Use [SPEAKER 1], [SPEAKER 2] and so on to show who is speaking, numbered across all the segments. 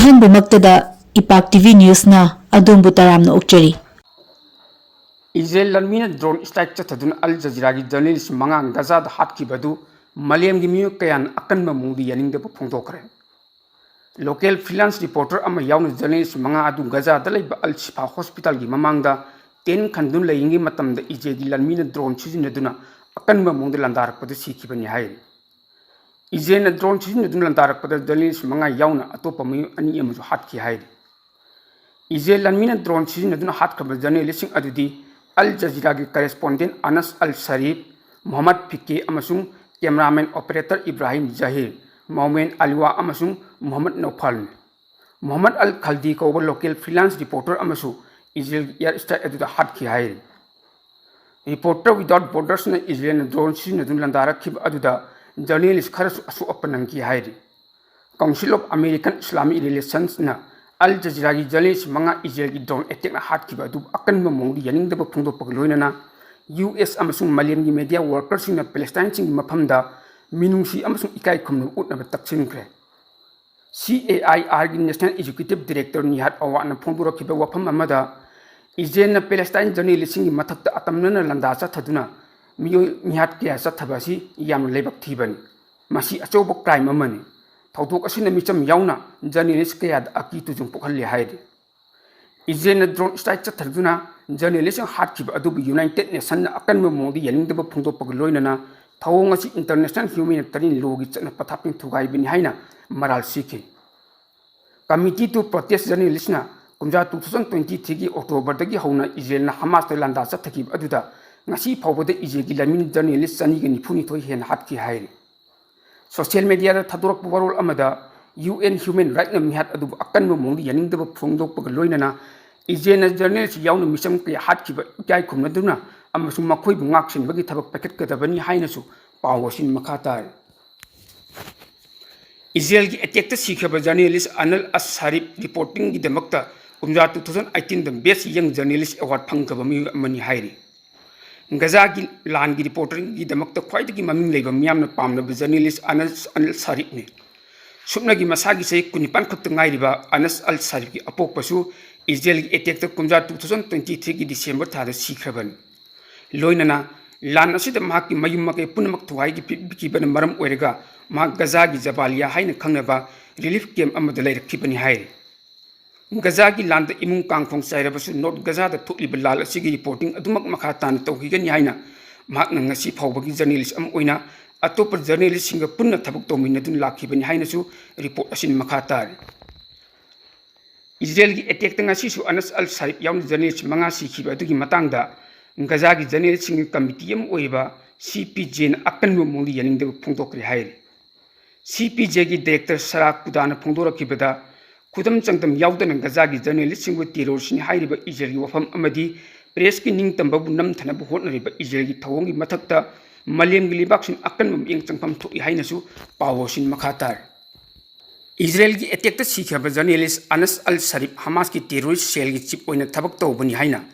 [SPEAKER 1] अहंबमक्तदा इपाक TV न्यूज़ना अदोंबु तरामना उक्चरी।
[SPEAKER 2] Israel लन्मीना drone strike चथदुन अल Jazeera की journalist मंगा गजा हाटखिबदु मलेम की मियु कयान अकनब मुंगदी यानिंगदब फोंदोखरे। लोकल फ्रीलांस रिपोर्टर अमा याउन जर्नलिस्ट मंगा अदु गजा लैब अल शिफा हॉस्पिटल की ममांगदा टेन खंदुन लैंगी मतमदा इजे की लन्मीना ड्रोन सिजिनदुना अकनब मुंगद लंदारकपद सिखिबनि हाय। इजेना ड्रोन सिजिनदुन लंदारकपद जर्नलिस्ट मंगा याउन अतोप मियु अनि अमजु हाटखि हाय। इजे लन्मीना ड्रोन सिजिनदुना हाटखब जर्नलिस्ट अदुदी अल जजीरा की correspondent Anas Al Sharif, Mohammed फिके अमसुंग cameraman operator Ibrahim Zaher, Moamen Aliwa अमसुंग Mohammed Noufal, Mohammed Al Khaldi कौब लोकल फ्रीलांस रिपोर्टर अमसु इजराइल एयर स्ट्राइक अदुदा हाटखि हाय। रिपोर्टर विदाउट बॉर्डर्स ने इजराइल ड्रोन सिजिनदुन लंदारखिब अदुदा जर्नलिस्ट खरसु असु अपनंगि हाय। Council of American Islamic relations ना अल जजीरा की जर्नलिस्ट मंगा इजराइल की ड्रोन अटैक हाटखिब अदु अकनब मुंगदी यानिंगदब फोंदोपग लोइनना यूएस अमसुंग मलेम की मीडिया वर्कर्स सिंग पैलेस्टाइन सिंग मफमदा मिनुंगसी अमसुंग इकाई खुमनु उतनब तक्सिनख्रे। CAIR की national executive director निहात Awana फोंदोरखिब वफम अमदा Israel Palestine journalist सिंग मथक्ता अतमनना लंदा चथदुना मियो निहात कया चथबसी याम लेबक थीबनी मसी अचौब क्राइम अमनी थौदोक असिना मिचम याउना जर्नलिस्ट कया अकी तुजुं पोखल्ले हायदे। इजराइल ड्रोन स्ट्राइक चथदुना जर्नलिस्ट हाटखिब अदुबु यूनाइटेड नेशन अकनब मोदी यानिंगदब फोंदोपग लोइनना थौंग असि इंटरनेशनल ह्यूमैनिटेरियन लॉ की चटना पथापिंग थुगाइबनि हाइना मराल सिखि। कमिटी टू प्रोटेस्ट जर्नलिस्टना कुमजा 2023 की अक्टोबर हौना इजराइल हमास लंदा चथखिब अदुदा ngasi phawbada ije gi lamin journalist chani ga nifuni thoi hen hatki hairi। Social media थदोरक वरोल अमदा UN ह्यूमन राइट न मिहात अदु अकनब मोंदी यानिंगदब फोंदोकपग लोइनना इजेन जर्नलिस्ट याउन मिसम के हाटखिब इकाई खुमनदुना अमसु मखोइबु ngaksinbagi थबक पैकेटकदबनी हाइनसु पावसिन मखातार। इजराइल की अटैक सिखब जर्नलिस्ट अनल अशरीफ रिपोर्टिंग की दमकता कुमजा 2018 the best young journalist award फंगब मनी हाइरी। गजा की लान की रिपोर्टिंग की दमकता ख्वाइदगी ममिंग लेबा मियामना पामनब जर्नलिस्ट अनस अल शरीफ ने सुपनगी मसागी से कुनिपान खक्त ngairiba अनस अल शरीफ की अपोकपसु इजराइल की अटैक कुमजा 2023 की दिसंबर थादा सिखबन लोइनना लान असिद माकी मयुम मके पुनमक थुवाई की पिबन मरम ओइरगा मा गजा की जबालिया हाइन खंगनबा रिलीफ कैंप अमद लैरखिबनि हाय। गजा की लान इमुंग कांगफोंग चाइरबसु नॉर्थ गजा थोक्लिब लाल असिगी रिपोर्टिंग अदुमक मखा तान तौहिगनि हाइना महाकना ngasi फावबगी जर्नलिस्ट अम ओइना अतोप जर्नलिस्ट सिंग पुन्ना थबक तौमिनदुन लाखिबनि हाइनसु रिपोर्ट असिन मखा तार। इजराइल की अटैक ngasisu अनस अल शरीफ याउन जर्नलिस्ट मंगा सिखिब अदुगी मतंगदा गजा की जर्नलिस्ट सिंग कमिटी अम ओइबा CPJ न अकनब मोंदी यानिंगदब फोंदोक्रे हाय। CPJ की डायरेक्टर सरा कुदान फोंदोरखिबदा खुदम चंगतम याउदन गजा की जर्नलिस्ट सिंग टेरोरिस्ट हाइरिबा इजराइल की वफम अमदी प्रेस की निंगतंबबु नमथनब होटनरिबा इजराइल की थवोंग की मथक्ता मलेम की लिबाक्सिन अकनब मियंग चंगफम थोइ हाइनसु पावोसिन मखातार। इजराइल की अटैक सिखब जर्नलिस्ट अनस अल शरीफ हमास की टेरोरिस्ट सेल की चीफ ओइना थबक तौबनि हाइना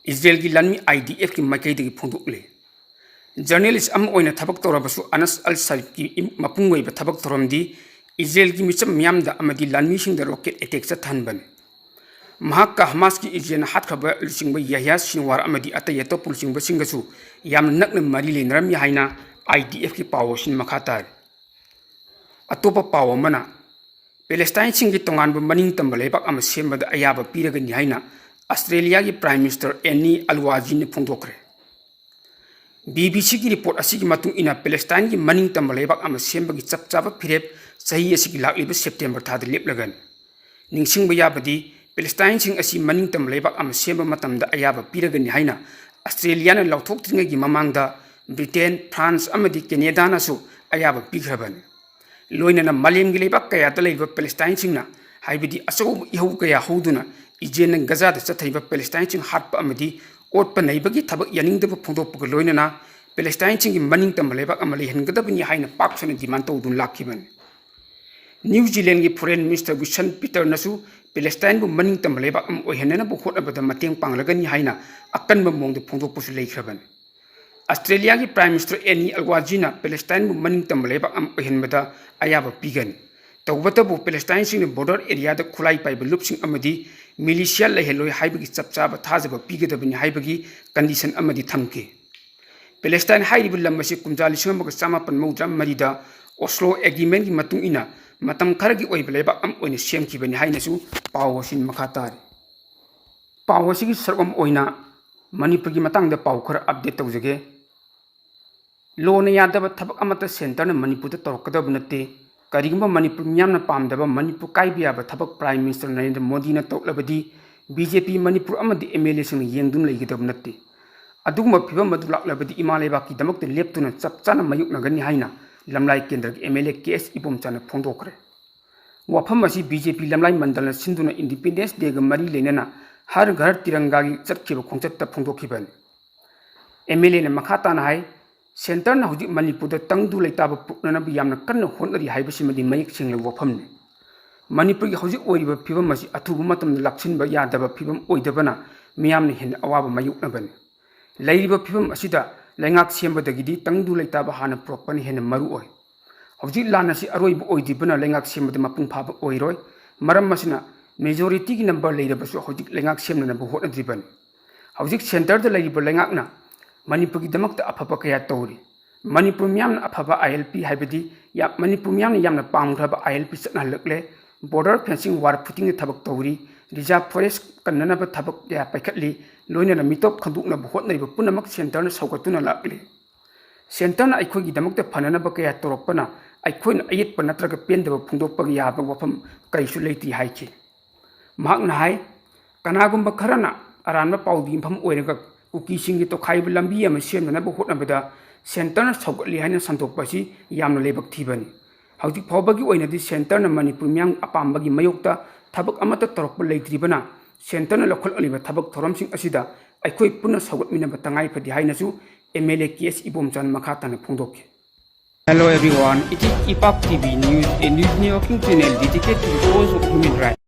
[SPEAKER 2] इजराइल की लन्मी IDF की माइकैदगी फोंदोक्ले। जर्नलिस्ट अम ओइना थबक तौरबसु अनस अल शरीफ की मपुंग ओइबा थबक तौरमदी इजराइल की मिचम मियामदा अमदी लानमीसिंग रॉकेट अटैक चथनबन महाका हमास की इजराइल हाटखब लिसिंग याहिया सिनवार अमदी अतय तो पुलसिंग बसिंगसु याम नकन मरी लेनरम हाइना IDF की पावसिन मखातार। अतोप पाव मना पैलेस्टाइन सिंग की तोंगान मनिंग तंब लेबाक अम सेमबद अयाब पीरगनि हाइना ऑस्ट्रेलिया की प्राइम मिनिस्टर एनी अलवाजी ने फोंदोक्रे। BBC की रिपोर्ट असिगी मतुंग इना पैलेस्टाइन की मनिंग तंब लेबाक अम सेमबगी चपचाब फिरेप सही असिगी लाक्लिब सेप्टेम्बर थाद लेपलगन निंगसिंग याबदी पैलेस्टाइन सिंग असि मनिंग तंब लेबाक अम सेम मतमदा अयाब पीरगनि हाइना ऑस्ट्रेलिया ने लौथोक्त्रिंगगी ममांगदा ब्रिटेन, फ्रांस अमदी कैनेडानासु अयाब पीखरबन लोइनना मलेम की लेबाक कयादा लेब पैलेस्टाइन सिंगना हाइबदी अचौब इहौ कया हौदुना इजेन गजादा चथैबा पैलेस्टाइन सिंग हाटप अमदी ओटप नैबगी थबक यानिंगदब फोंदोकपग लोइनना पैलेस्टाइन सिंग मनिंग तंब लेबाक अम लेहनगदबनि हाइना पाकसना डिमांड तौदुन लाखिबन। न्यूजीलैंड की फॉरेन मिनिस्टर विल्सन पीटर नसु पैलेस्टाइन मनिंग तंब लेबाक अम ओइहननब होटनबदा मतेंग पांगलगनि हाइना अकनब मोंग फोंदोकपसु लेखरबन। ऑस्ट्रेलिया की प्राइम मिनिस्टर एनी अलवाजीना पैलेस्टाइन मनिंग तंब लेबाक अम ओइहनबदा अयाब पीगन तौबतबु पैलेस्टाइन बॉर्डर एरिया खुलाई पाइब लुपसिंग मिलिशिया लेहलोय हाइबगी चपचाब थाजब पीगदबनि हाइबगी कंडीशन थमके पैलेस्टाइन हाइरिब लम असी कुमजा 1993 ओस्लो एग्रीमेंट की मतुंग इना मतम खरगी ओइब लेबाक अम ओइना सेमखिबनि हाइनसु पाव असिन मखा तारे पाव असिगी सरगम ओइना मणिपुर की मतंग पाव खर अपडेट तौजगे लोन यादब थबक अमत सेंटर मणिपुर तौरकदब नते करिगुंबा मणिपुर मियामना पामदब मणिपुर काइबियाब थबक प्राइम मिनिस्टर नरेंद्र मोदी न तौलबदी बीजेपी मणिपुर अमदी एमएलए सिंग येंगदुन लेगदब नते अदुगुंबा फिबम अदु लाक्लबदी इमालेबा की दमक लेप्तुना चपचाना मयुकनगनी हाइना लमलाई केंद्र की एमएलए केएस इबोमचाना फोंदोखरे वफम असी बीजेपी लमलाई मंडल सिंधुना इंडिपेंडेंस डे ग मरी लेनना हर घर तिरंगा की चटखिब खोंचत फोंदोखिबन एमएलए ने मखा ताना हाई सेंटर ना हुजी मणिपुर तंगदु लेताब पुकनब यामना कन्न होनरी हाइबसिमदि मयक सिंगले वफमने मणिपुर की हुजी ओइब फिबम असी अथुब मतम लक्सिनब यादब फिबम ओइदबना मियामने हेन अवाब मयुकनबने लैरिब फिबम असिदा लेंगाक सेमबदगिदी तंगदु लेताब हाना प्रोपन हेन मरु ओइ हुजी लानसी अरोइब ओइदिबना लेंगाक सेमबद मपुंग फाब ओइरोय मरम मसिना मेजोरिटी की नंबर लेरबसु हुजी लेंगाक सेमनब होनद्रिबन हुजी सेंटर द लेरिब लेंगाकना मणिपुर की दमक अफब कया तौरी मणिपुर मियाम अफब आईएलपी हाइबदी या मणिपुर मियाम यामना पामग्रब आईएलपी चटनालकले बॉर्डर फेंसिंग वार फुटिंग थबक तौरी रिजर्व फॉरेस्ट कन्ननब थबक या पैखटली लोइनना मिटोप खंदुकनब होटनरिब पुनमक सेंटर सौगतुना लाकले सेंटर अखोगी दमक फननब कया तौरपना अखोइन अयेतप नत्रग पेंदब फुंदोकपग याब वफम कईसु लेती हाइखि महाकना हाय कनागुंब खरना अरानब पाउदी इंफम ओइरग कुकी सिंगी तो खाइब लंबी अम सेमनब होटनबदा सेंटर सौगतली हाइना संतोकपसी यामना लेबक थीबनी हौजिक फाउबगी ओइनदि सेंटर मणिपुर मियाम अपामबगी मयोक्ता थबक अमत तौरप लेत्रिबना सेंटर लखलअलिब थबक थोरमसिंग असिदा अखोई पुनः सौगतमिनब तंगाई फदि हाइनसु एमएलए केएस इबोमचान मखा ताना फोंदोखे Hello everyone, it is IPAC TV News, a news networking channel dedicated to the cause of human rights.